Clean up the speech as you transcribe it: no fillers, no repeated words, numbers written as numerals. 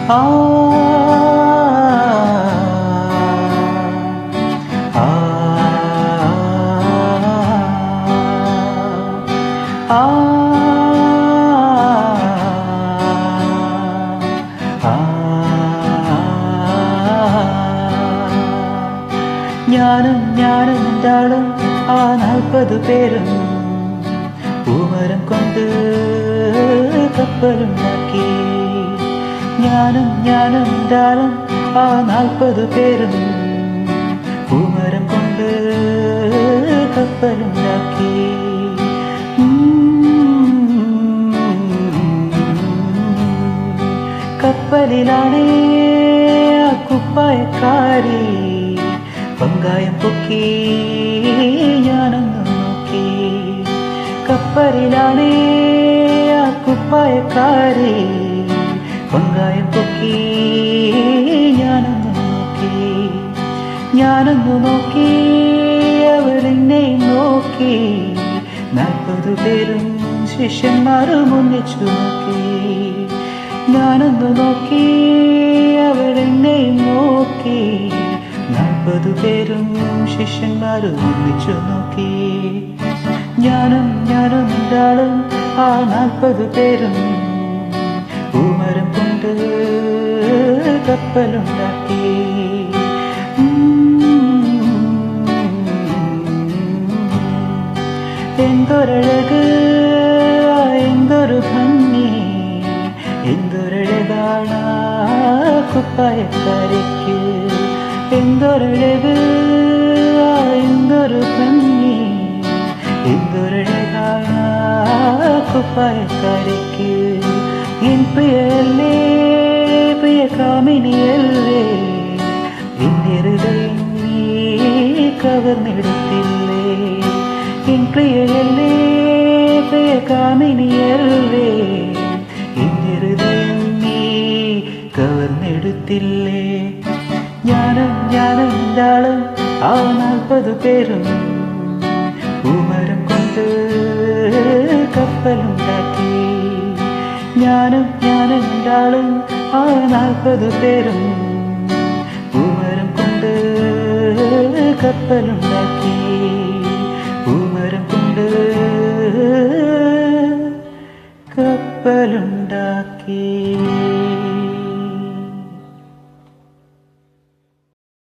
ആ ആ ആ ഞാനും എന്താളും ആ 40 പേരും പൂമരം കൊണ്ട് കപ്പലുണ്ടാക്കി. ഞാനും എന്താളും ആ 40 പേരും പൂമരം കൊണ്ട് കപ്പലുണ്ടാക്കി. കപ്പലിലാണേ ആ കുപ്പായക്കാരി പങ്കായം പൊക്കി ഞാനൊന്നു നോക്കി. കപ്പലിലാണേ ആ കുപ്പായക്കാരി പങ്കായം പൊക്കി ഞാനൊന്നു നോക്കി. അവരെന്നെ നോക്കി. 40 പേരും ശിഷ്യന്മാരും ഒന്നിച്ചു നോക്കി. ഞാനൊന്നു നോക്കി. അവരെന്നെ നോക്കി. 40 പേരും ശിഷ്യന്മാരും ഒന്നിച്ചു നോക്കി. ഞാനും എന്താളും ആ 40 പേരും പൂമരം കൊണ്ട് കപ്പലുണ്ടാക്കി. എന്തൊരഴക്, എന്തൊരു ഭംഗി, എന്തൊരഴകാണ് കുപ്പായക്കാരിക്ക്. എന്തൊരഴക്, എന്തൊരു ഭംഗി, എന്തൊരഴകാണ് കുപ്പായക്കാരിക്ക്. എൻ പ്രിയല്ലേ, പ്രിയ കാമിനിയല്ലേ, എന്റെ ഹൃദയം നീ കവർന്നെടുത്തില്ലേ. എൻ പ്രിയല്ലേ, പ്രിയ കാമിനിയല്ലേ, എന്റെ ഹൃദയം നീ കവർന്നെടുത്തില്ലേ. ഞാനും എന്താളും ആ 40 പേരും പൂമരം കൊണ്ട് കപ്പലുണ്ടാക്കി. ഞാനും എന്താളും ആ 40 പേരും പൂമരം കൊണ്ട് കപ്പലുണ്ടാക്കി.